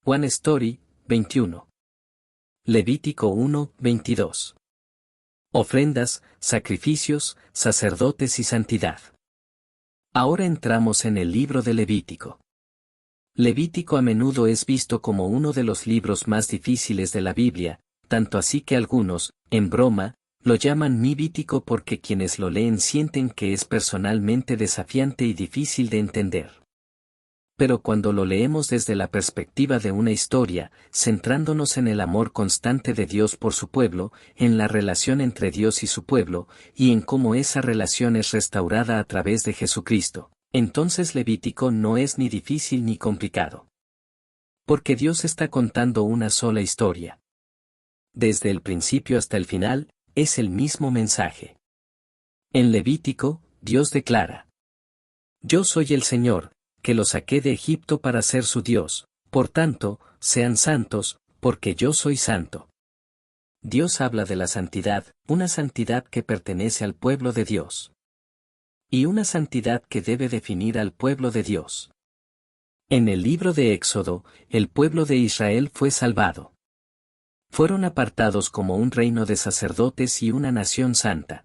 One Story, 21. Levítico 1, 22. Ofrendas, sacrificios, sacerdotes y santidad. Ahora entramos en el libro de Levítico. Levítico a menudo es visto como uno de los libros más difíciles de la Biblia, tanto así que algunos, en broma, lo llaman Levítico porque quienes lo leen sienten que es personalmente desafiante y difícil de entender. Pero cuando lo leemos desde la perspectiva de una historia, centrándonos en el amor constante de Dios por su pueblo, en la relación entre Dios y su pueblo, y en cómo esa relación es restaurada a través de Jesucristo, entonces Levítico no es ni difícil ni complicado. Porque Dios está contando una sola historia. Desde el principio hasta el final, es el mismo mensaje. En Levítico, Dios declara: Yo soy el Señor, que los saqué de Egipto para ser su Dios, por tanto, sean santos, porque yo soy santo. Dios habla de la santidad, una santidad que pertenece al pueblo de Dios. Y una santidad que debe definir al pueblo de Dios. En el libro de Éxodo, el pueblo de Israel fue salvado. Fueron apartados como un reino de sacerdotes y una nación santa.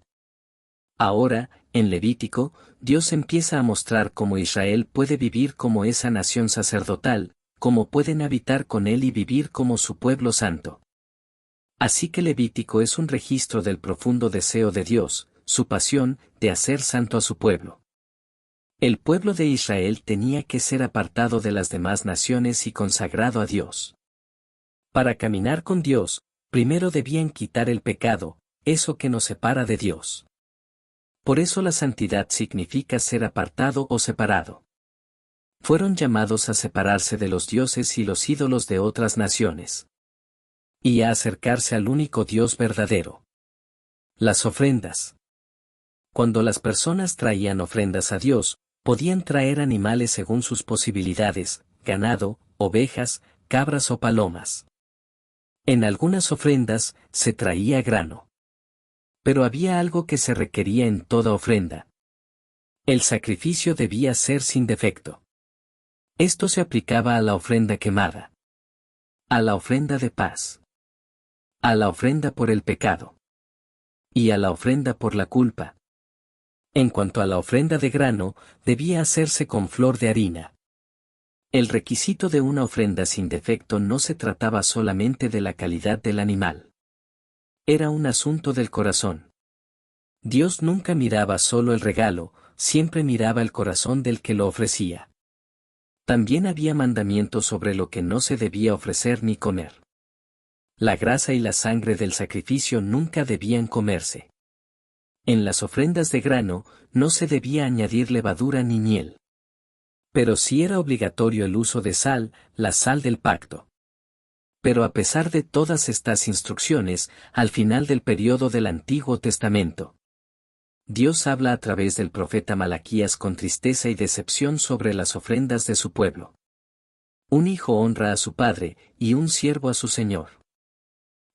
Ahora, en Levítico, Dios empieza a mostrar cómo Israel puede vivir como esa nación sacerdotal, cómo pueden habitar con Él y vivir como su pueblo santo. Así que Levítico es un registro del profundo deseo de Dios, su pasión, de hacer santo a su pueblo. El pueblo de Israel tenía que ser apartado de las demás naciones y consagrado a Dios. Para caminar con Dios, primero debían quitar el pecado, eso que nos separa de Dios. Por eso la santidad significa ser apartado o separado. Fueron llamados a separarse de los dioses y los ídolos de otras naciones. Y a acercarse al único Dios verdadero. Las ofrendas. Cuando las personas traían ofrendas a Dios, podían traer animales según sus posibilidades, ganado, ovejas, cabras o palomas. En algunas ofrendas, se traía grano. Pero había algo que se requería en toda ofrenda. El sacrificio debía ser sin defecto. Esto se aplicaba a la ofrenda quemada. A la ofrenda de paz. A la ofrenda por el pecado. Y a la ofrenda por la culpa. En cuanto a la ofrenda de grano, debía hacerse con flor de harina. El requisito de una ofrenda sin defecto no se trataba solamente de la calidad del animal. Era un asunto del corazón. Dios nunca miraba solo el regalo, siempre miraba el corazón del que lo ofrecía. También había mandamientos sobre lo que no se debía ofrecer ni comer. La grasa y la sangre del sacrificio nunca debían comerse. En las ofrendas de grano, no se debía añadir levadura ni miel. Pero sí era obligatorio el uso de sal, la sal del pacto. Pero a pesar de todas estas instrucciones, al final del periodo del Antiguo Testamento, Dios habla a través del profeta Malaquías con tristeza y decepción sobre las ofrendas de su pueblo. Un hijo honra a su padre, y un siervo a su señor.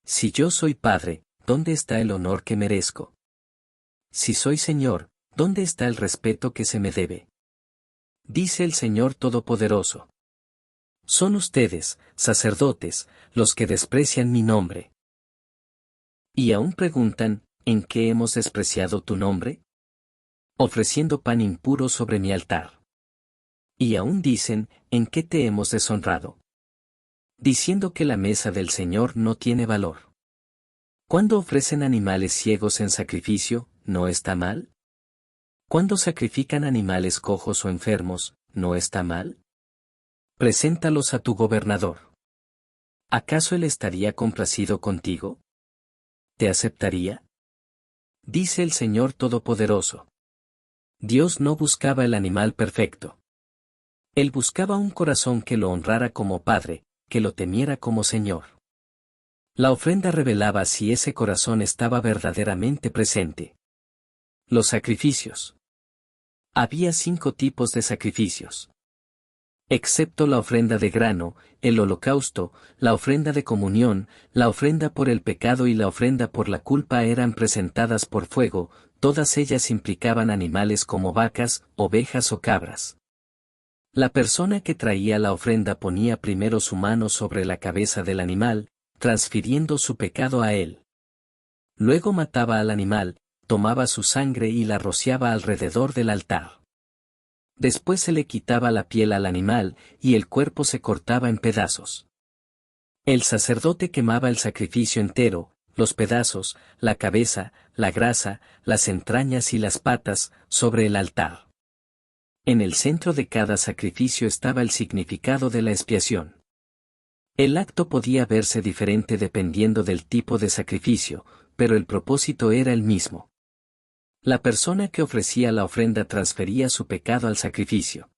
Si yo soy padre, ¿dónde está el honor que merezco? Si soy señor, ¿dónde está el respeto que se me debe? Dice el Señor Todopoderoso. Son ustedes, sacerdotes, los que desprecian mi nombre. Y aún preguntan, ¿en qué hemos despreciado tu nombre? Ofreciendo pan impuro sobre mi altar. Y aún dicen, ¿en qué te hemos deshonrado? Diciendo que la mesa del Señor no tiene valor. ¿Cuándo ofrecen animales ciegos en sacrificio, no está mal? ¿Cuándo sacrifican animales cojos o enfermos, no está mal? Preséntalos a tu gobernador. ¿Acaso él estaría complacido contigo? ¿Te aceptaría? Dice el Señor Todopoderoso. Dios no buscaba el animal perfecto. Él buscaba un corazón que lo honrara como Padre, que lo temiera como Señor. La ofrenda revelaba si ese corazón estaba verdaderamente presente. Los sacrificios. Había 5 tipos de sacrificios. Excepto la ofrenda de grano, el holocausto, la ofrenda de comunión, la ofrenda por el pecado y la ofrenda por la culpa eran presentadas por fuego, todas ellas implicaban animales como vacas, ovejas o cabras. La persona que traía la ofrenda ponía primero su mano sobre la cabeza del animal, transfiriendo su pecado a él. Luego mataba al animal, tomaba su sangre y la rociaba alrededor del altar. Después se le quitaba la piel al animal, y el cuerpo se cortaba en pedazos. El sacerdote quemaba el sacrificio entero, los pedazos, la cabeza, la grasa, las entrañas y las patas, sobre el altar. En el centro de cada sacrificio estaba el significado de la expiación. El acto podía verse diferente dependiendo del tipo de sacrificio, pero el propósito era el mismo. La persona que ofrecía la ofrenda transfería su pecado al sacrificio.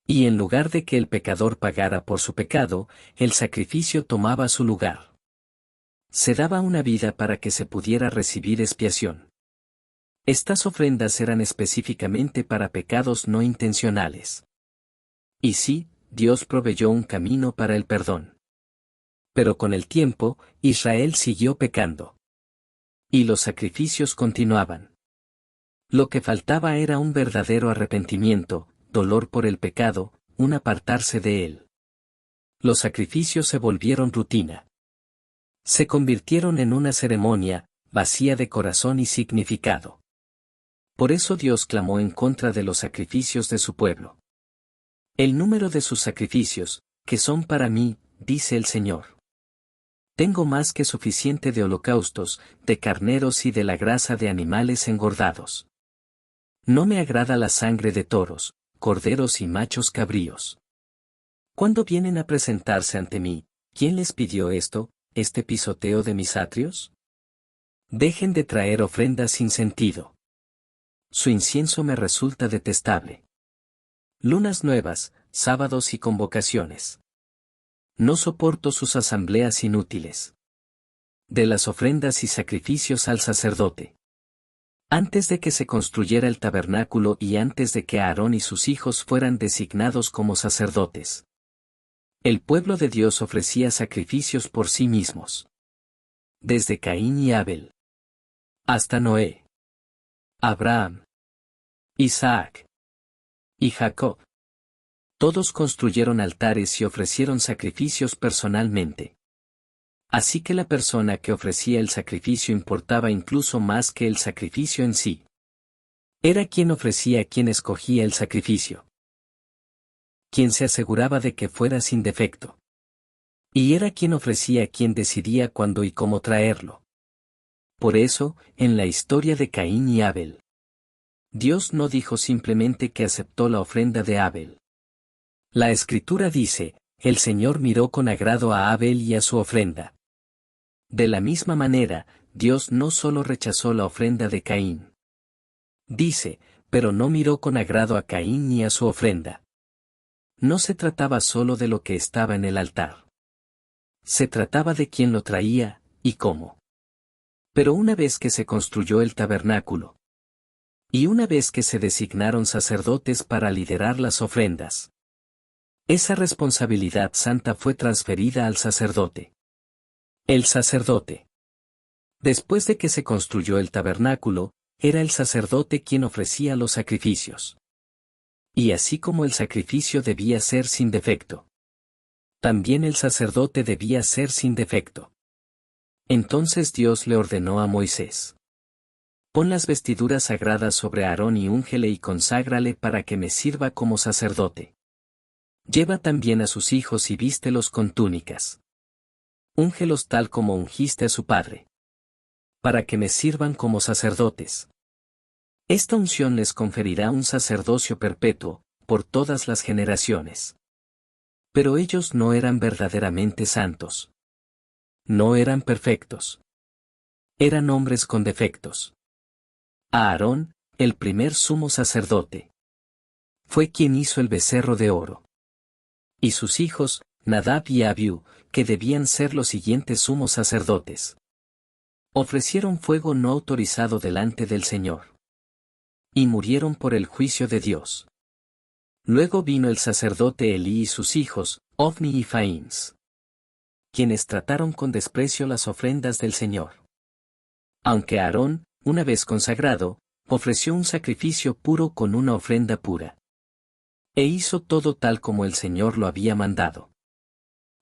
Y en lugar de que el pecador pagara por su pecado, el sacrificio tomaba su lugar. Se daba una vida para que se pudiera recibir expiación. Estas ofrendas eran específicamente para pecados no intencionales. Y sí, Dios proveyó un camino para el perdón. Pero con el tiempo, Israel siguió pecando. Y los sacrificios continuaban. Lo que faltaba era un verdadero arrepentimiento, dolor por el pecado, un apartarse de él. Los sacrificios se volvieron rutina. Se convirtieron en una ceremonia, vacía de corazón y significado. Por eso Dios clamó en contra de los sacrificios de su pueblo. El número de sus sacrificios, que son para mí, dice el Señor. Tengo más que suficiente de holocaustos, de carneros y de la grasa de animales engordados. No me agrada la sangre de toros, corderos y machos cabríos. ¿Cuándo vienen a presentarse ante mí? ¿Quién les pidió esto, este pisoteo de mis atrios? Dejen de traer ofrendas sin sentido. Su incienso me resulta detestable. Lunas nuevas, sábados y convocaciones. No soporto sus asambleas inútiles. De las ofrendas y sacrificios al sacerdote. Antes de que se construyera el tabernáculo y antes de que Aarón y sus hijos fueran designados como sacerdotes, el pueblo de Dios ofrecía sacrificios por sí mismos. Desde Caín y Abel hasta Noé, Abraham, Isaac y Jacob. Todos construyeron altares y ofrecieron sacrificios personalmente. Así que la persona que ofrecía el sacrificio importaba incluso más que el sacrificio en sí. Era quien ofrecía quien escogía el sacrificio. Quien se aseguraba de que fuera sin defecto. Y era quien ofrecía quien decidía cuándo y cómo traerlo. Por eso, en la historia de Caín y Abel, Dios no dijo simplemente que aceptó la ofrenda de Abel. La Escritura dice, el Señor miró con agrado a Abel y a su ofrenda. De la misma manera, Dios no solo rechazó la ofrenda de Caín. Dice, pero no miró con agrado a Caín ni a su ofrenda. No se trataba solo de lo que estaba en el altar. Se trataba de quién lo traía, y cómo. Pero una vez que se construyó el tabernáculo, y una vez que se designaron sacerdotes para liderar las ofrendas, esa responsabilidad santa fue transferida al sacerdote. El sacerdote. Después de que se construyó el tabernáculo, era el sacerdote quien ofrecía los sacrificios. Y así como el sacrificio debía ser sin defecto, también el sacerdote debía ser sin defecto. Entonces Dios le ordenó a Moisés: pon las vestiduras sagradas sobre Aarón y úngele y conságrale para que me sirva como sacerdote. Lleva también a sus hijos y vístelos con túnicas. Úngelos tal como ungiste a su padre, para que me sirvan como sacerdotes. Esta unción les conferirá un sacerdocio perpetuo, por todas las generaciones. Pero ellos no eran verdaderamente santos. No eran perfectos. Eran hombres con defectos. Aarón, el primer sumo sacerdote, fue quien hizo el becerro de oro. Y sus hijos, Nadab y Abiú, que debían ser los siguientes sumos sacerdotes, ofrecieron fuego no autorizado delante del Señor. Y murieron por el juicio de Dios. Luego vino el sacerdote Elí y sus hijos, Ofni y Faíns, quienes trataron con desprecio las ofrendas del Señor. Aunque Aarón, una vez consagrado, ofreció un sacrificio puro con una ofrenda pura. E hizo todo tal como el Señor lo había mandado.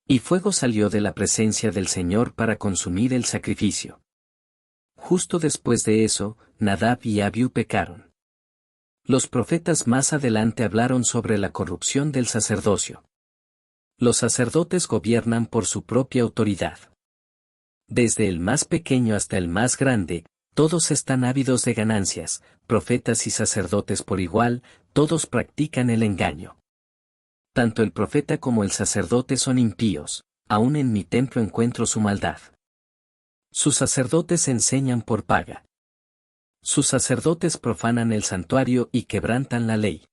Y fuego salió de la presencia del Señor para consumir el sacrificio. Justo después de eso, Nadab y Abiú pecaron. Los profetas más adelante hablaron sobre la corrupción del sacerdocio. Los sacerdotes gobiernan por su propia autoridad. Desde el más pequeño hasta el más grande, todos están ávidos de ganancias, profetas y sacerdotes por igual, todos practican el engaño. Tanto el profeta como el sacerdote son impíos, aún en mi templo encuentro su maldad. Sus sacerdotes enseñan por paga. Sus sacerdotes profanan el santuario y quebrantan la ley.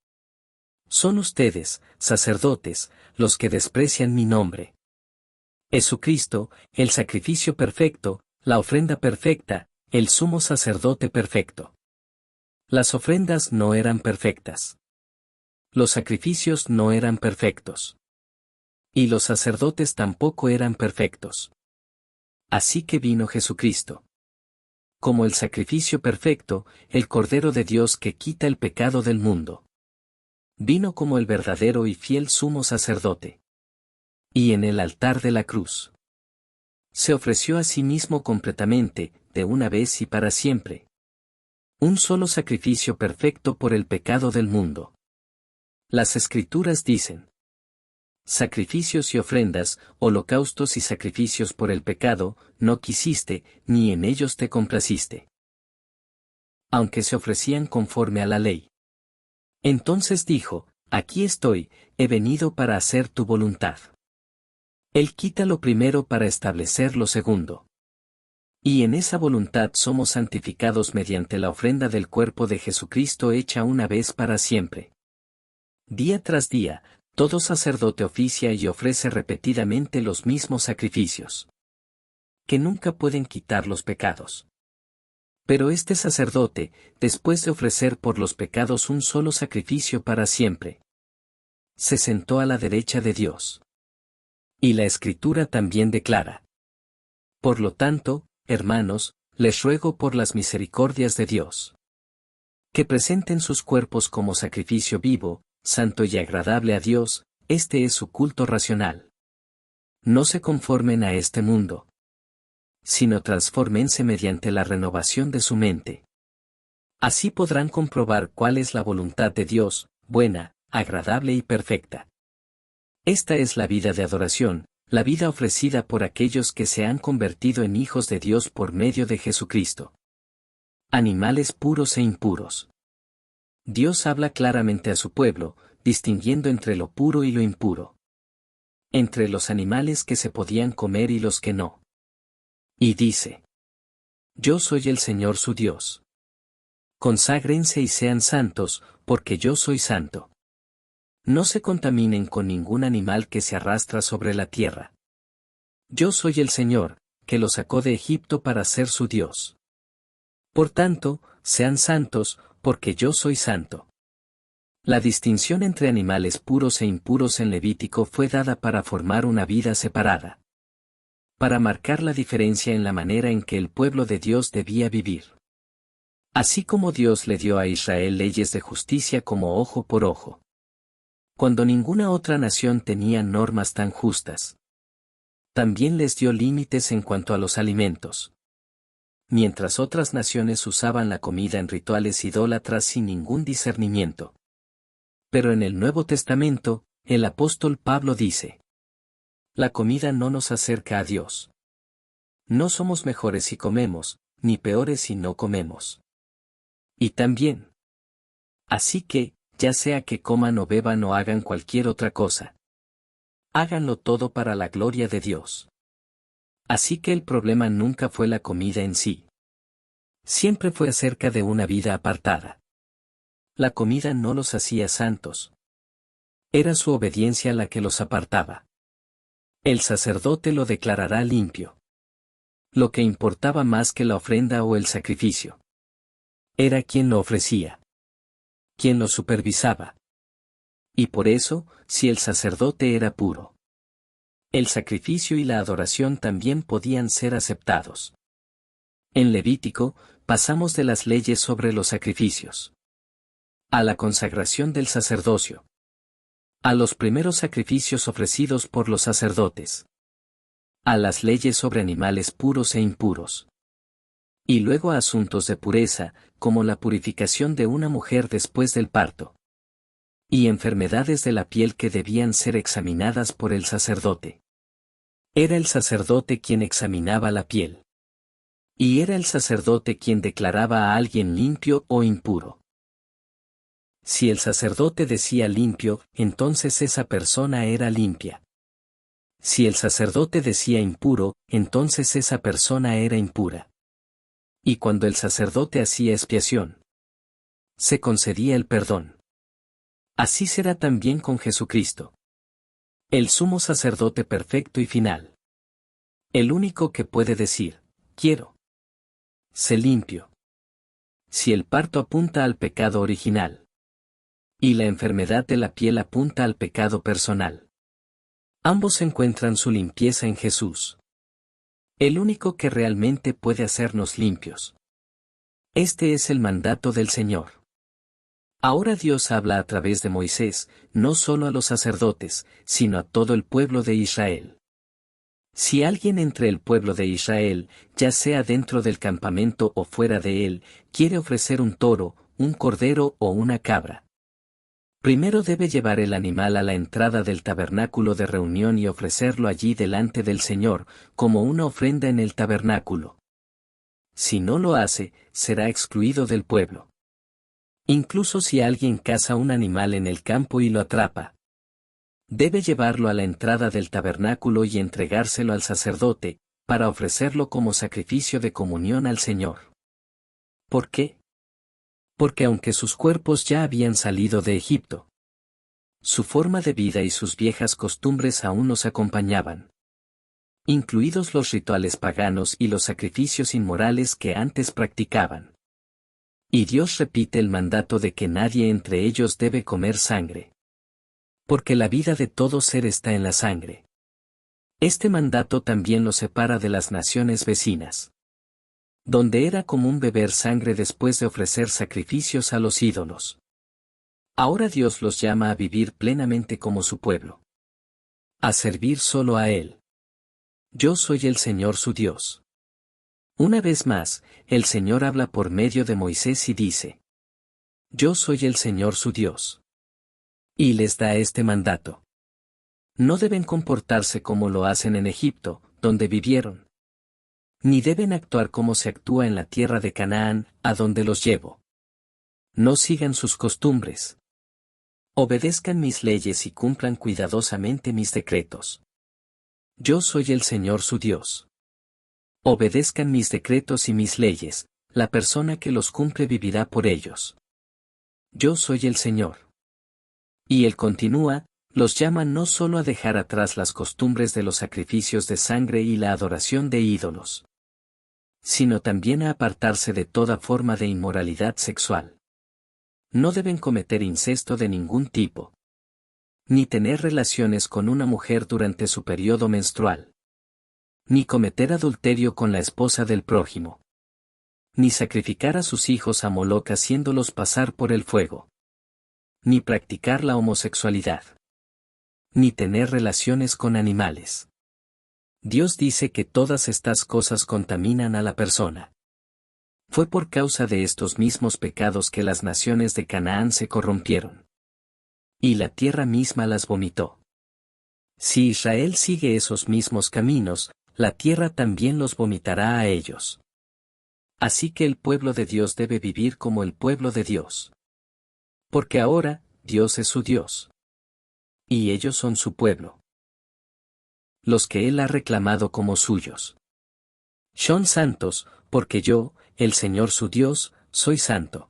Son ustedes, sacerdotes, los que desprecian mi nombre. Jesucristo, el sacrificio perfecto, la ofrenda perfecta, el sumo sacerdote perfecto. Las ofrendas no eran perfectas. Los sacrificios no eran perfectos. Y los sacerdotes tampoco eran perfectos. Así que vino Jesucristo. Como el sacrificio perfecto, el Cordero de Dios que quita el pecado del mundo. Vino como el verdadero y fiel sumo sacerdote. Y en el altar de la cruz. Se ofreció a sí mismo completamente, de una vez y para siempre. Un solo sacrificio perfecto por el pecado del mundo. Las Escrituras dicen: sacrificios y ofrendas, holocaustos y sacrificios por el pecado, no quisiste, ni en ellos te complaciste. Aunque se ofrecían conforme a la ley. Entonces dijo: aquí estoy, he venido para hacer tu voluntad. Él quita lo primero para establecer lo segundo. Y en esa voluntad somos santificados mediante la ofrenda del cuerpo de Jesucristo hecha una vez para siempre. Día tras día, todo sacerdote oficia y ofrece repetidamente los mismos sacrificios, que nunca pueden quitar los pecados. Pero este sacerdote, después de ofrecer por los pecados un solo sacrificio para siempre, se sentó a la derecha de Dios. Y la Escritura también declara: por lo tanto, hermanos, les ruego por las misericordias de Dios, que presenten sus cuerpos como sacrificio vivo, santo y agradable a Dios, este es su culto racional. No se conformen a este mundo, sino transfórmense mediante la renovación de su mente. Así podrán comprobar cuál es la voluntad de Dios, buena, agradable y perfecta. Esta es la vida de adoración, la vida ofrecida por aquellos que se han convertido en hijos de Dios por medio de Jesucristo. Animales puros e impuros. Dios habla claramente a su pueblo, distinguiendo entre lo puro y lo impuro. Entre los animales que se podían comer y los que no. Y dice: yo soy el Señor su Dios. Conságrense y sean santos, porque yo soy santo. No se contaminen con ningún animal que se arrastra sobre la tierra. Yo soy el Señor, que los sacó de Egipto para ser su Dios. Por tanto, sean santos, porque yo soy santo. La distinción entre animales puros e impuros en Levítico fue dada para formar una vida separada. Para marcar la diferencia en la manera en que el pueblo de Dios debía vivir. Así como Dios le dio a Israel leyes de justicia como ojo por ojo. Cuando ninguna otra nación tenía normas tan justas. También les dio límites en cuanto a los alimentos. Mientras otras naciones usaban la comida en rituales idólatras sin ningún discernimiento. Pero en el Nuevo Testamento, el apóstol Pablo dice: la comida no nos acerca a Dios. No somos mejores si comemos, ni peores si no comemos. Y también. Así que, ya sea que coman o beban o hagan cualquier otra cosa, háganlo todo para la gloria de Dios. Así que el problema nunca fue la comida en sí. Siempre fue acerca de una vida apartada. La comida no los hacía santos. Era su obediencia la que los apartaba. El sacerdote lo declarará limpio. Lo que importaba más que la ofrenda o el sacrificio era quien lo ofrecía, quien lo supervisaba. Y por eso, si el sacerdote era puro, el sacrificio y la adoración también podían ser aceptados. En Levítico, pasamos de las leyes sobre los sacrificios a la consagración del sacerdocio. A los primeros sacrificios ofrecidos por los sacerdotes. A las leyes sobre animales puros e impuros. Y luego a asuntos de pureza, como la purificación de una mujer después del parto. Y enfermedades de la piel que debían ser examinadas por el sacerdote. Era el sacerdote quien examinaba la piel. Y era el sacerdote quien declaraba a alguien limpio o impuro. Si el sacerdote decía limpio, entonces esa persona era limpia. Si el sacerdote decía impuro, entonces esa persona era impura. Y cuando el sacerdote hacía expiación, se concedía el perdón. Así será también con Jesucristo. El sumo sacerdote perfecto y final. El único que puede decir, quiero. Sé limpio. Si el parto apunta al pecado original. Y la enfermedad de la piel apunta al pecado personal. Ambos encuentran su limpieza en Jesús. El único que realmente puede hacernos limpios. Este es el mandato del Señor. Ahora Dios habla a través de Moisés, no solo a los sacerdotes, sino a todo el pueblo de Israel. Si alguien entre el pueblo de Israel, ya sea dentro del campamento o fuera de él, quiere ofrecer un toro, un cordero o una cabra. Primero debe llevar el animal a la entrada del tabernáculo de reunión y ofrecerlo allí delante del Señor, como una ofrenda en el tabernáculo. Si no lo hace, será excluido del pueblo. Incluso si alguien caza un animal en el campo y lo atrapa, debe llevarlo a la entrada del tabernáculo y entregárselo al sacerdote, para ofrecerlo como sacrificio de comunión al Señor. ¿Por qué? Porque aunque sus cuerpos ya habían salido de Egipto, su forma de vida y sus viejas costumbres aún nos acompañaban. Incluidos los rituales paganos y los sacrificios inmorales que antes practicaban. Y Dios repite el mandato de que nadie entre ellos debe comer sangre. Porque la vida de todo ser está en la sangre. Este mandato también los separa de las naciones vecinas, donde era común beber sangre después de ofrecer sacrificios a los ídolos. Ahora Dios los llama a vivir plenamente como su pueblo. A servir solo a Él. Yo soy el Señor su Dios. Una vez más, el Señor habla por medio de Moisés y dice: Yo soy el Señor su Dios. Y les da este mandato. No deben comportarse como lo hacen en Egipto, donde vivieron. Ni deben actuar como se actúa en la tierra de Canaán, a donde los llevo. No sigan sus costumbres. Obedezcan mis leyes y cumplan cuidadosamente mis decretos. Yo soy el Señor su Dios. Obedezcan mis decretos y mis leyes, la persona que los cumple vivirá por ellos. Yo soy el Señor. Y Él continúa, los llama no solo a dejar atrás las costumbres de los sacrificios de sangre y la adoración de ídolos, sino también a apartarse de toda forma de inmoralidad sexual. No deben cometer incesto de ningún tipo, ni tener relaciones con una mujer durante su periodo menstrual, ni cometer adulterio con la esposa del prójimo, ni sacrificar a sus hijos a Moloc haciéndolos pasar por el fuego, ni practicar la homosexualidad, ni tener relaciones con animales. Dios dice que todas estas cosas contaminan a la persona. Fue por causa de estos mismos pecados que las naciones de Canaán se corrompieron. Y la tierra misma las vomitó. Si Israel sigue esos mismos caminos, la tierra también los vomitará a ellos. Así que el pueblo de Dios debe vivir como el pueblo de Dios. Porque ahora, Dios es su Dios. Y ellos son su pueblo. Los que Él ha reclamado como suyos. Son santos, porque yo, el Señor su Dios, soy santo.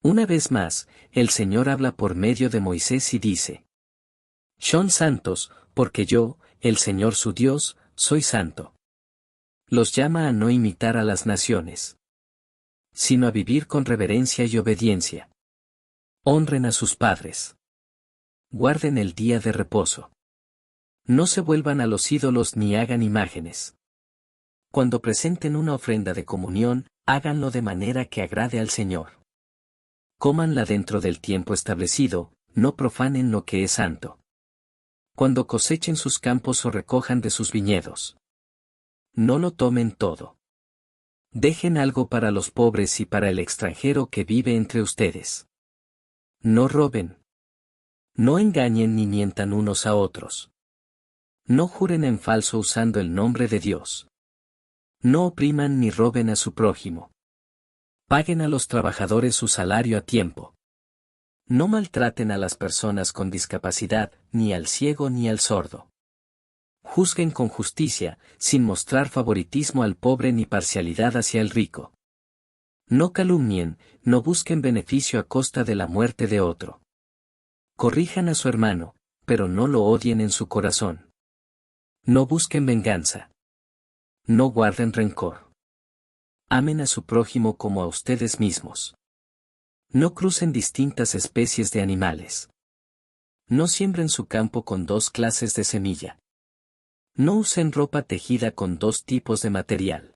Una vez más, el Señor habla por medio de Moisés y dice: Son santos, porque yo, el Señor su Dios, soy santo. Los llama a no imitar a las naciones, sino a vivir con reverencia y obediencia. Honren a sus padres. Guarden el día de reposo. No se vuelvan a los ídolos ni hagan imágenes. Cuando presenten una ofrenda de comunión, háganlo de manera que agrade al Señor. Cómanla dentro del tiempo establecido, no profanen lo que es santo. Cuando cosechen sus campos o recojan de sus viñedos, no lo tomen todo. Dejen algo para los pobres y para el extranjero que vive entre ustedes. No roben. No engañen ni mientan unos a otros. No juren en falso usando el nombre de Dios. No opriman ni roben a su prójimo. Paguen a los trabajadores su salario a tiempo. No maltraten a las personas con discapacidad, ni al ciego ni al sordo. Juzguen con justicia, sin mostrar favoritismo al pobre ni parcialidad hacia el rico. No calumnien, no busquen beneficio a costa de la muerte de otro. Corrijan a su hermano, pero no lo odien en su corazón. No busquen venganza. No guarden rencor. Amen a su prójimo como a ustedes mismos. No crucen distintas especies de animales. No siembren su campo con dos clases de semilla. No usen ropa tejida con dos tipos de material.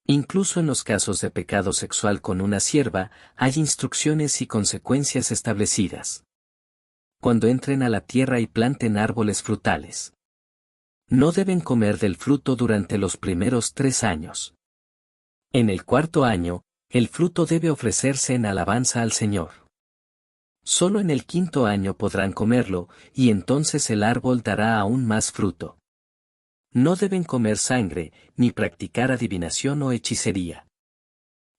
Incluso en los casos de pecado sexual con una sierva, hay instrucciones y consecuencias establecidas. Cuando entren a la tierra y planten árboles frutales, no deben comer del fruto durante los primeros 3 años. En el 4.º año, el fruto debe ofrecerse en alabanza al Señor. Solo en el 5.º año podrán comerlo, y entonces el árbol dará aún más fruto. No deben comer sangre, ni practicar adivinación o hechicería.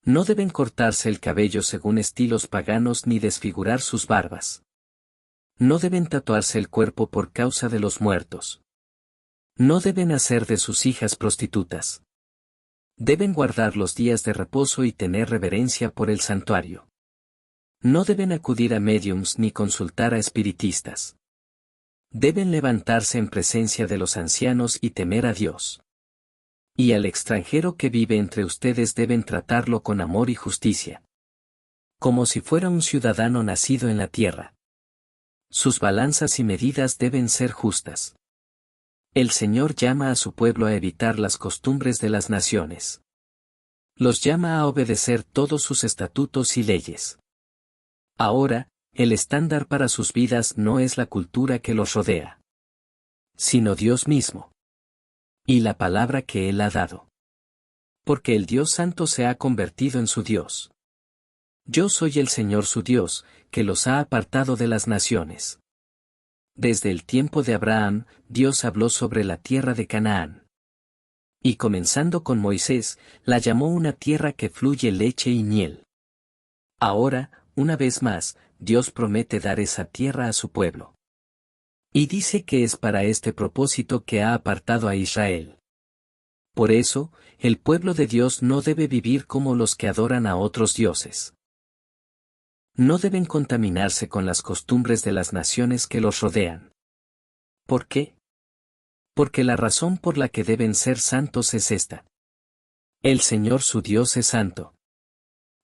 No deben cortarse el cabello según estilos paganos ni desfigurar sus barbas. No deben tatuarse el cuerpo por causa de los muertos. No deben hacer de sus hijas prostitutas. Deben guardar los días de reposo y tener reverencia por el santuario. No deben acudir a médiums ni consultar a espiritistas. Deben levantarse en presencia de los ancianos y temer a Dios. Y al extranjero que vive entre ustedes deben tratarlo con amor y justicia, como si fuera un ciudadano nacido en la tierra. Sus balanzas y medidas deben ser justas. El Señor llama a su pueblo a evitar las costumbres de las naciones. Los llama a obedecer todos sus estatutos y leyes. Ahora, el estándar para sus vidas no es la cultura que los rodea, sino Dios mismo. Y la palabra que Él ha dado. Porque el Dios Santo se ha convertido en su Dios. Yo soy el Señor su Dios, que los ha apartado de las naciones. Desde el tiempo de Abraham, Dios habló sobre la tierra de Canaán. Y comenzando con Moisés, la llamó una tierra que fluye leche y miel. Ahora, una vez más, Dios promete dar esa tierra a su pueblo. Y dice que es para este propósito que ha apartado a Israel. Por eso, el pueblo de Dios no debe vivir como los que adoran a otros dioses. No deben contaminarse con las costumbres de las naciones que los rodean. ¿Por qué? Porque la razón por la que deben ser santos es esta. El Señor su Dios es santo.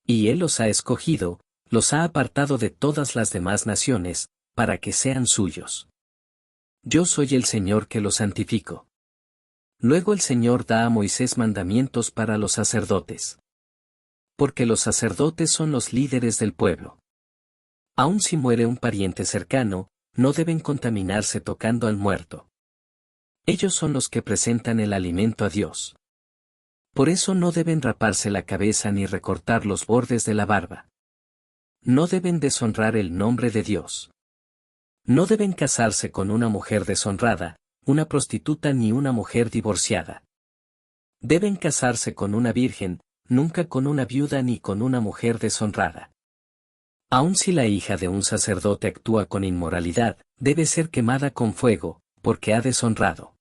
Y Él los ha escogido, los ha apartado de todas las demás naciones, para que sean suyos. Yo soy el Señor que los santifico. Luego el Señor da a Moisés mandamientos para los sacerdotes. Porque los sacerdotes son los líderes del pueblo. Aun si muere un pariente cercano, no deben contaminarse tocando al muerto. Ellos son los que presentan el alimento a Dios. Por eso no deben raparse la cabeza ni recortar los bordes de la barba. No deben deshonrar el nombre de Dios. No deben casarse con una mujer deshonrada, una prostituta ni una mujer divorciada. Deben casarse con una virgen, nunca con una viuda ni con una mujer deshonrada. Aun si la hija de un sacerdote actúa con inmoralidad, debe ser quemada con fuego, porque ha deshonrado.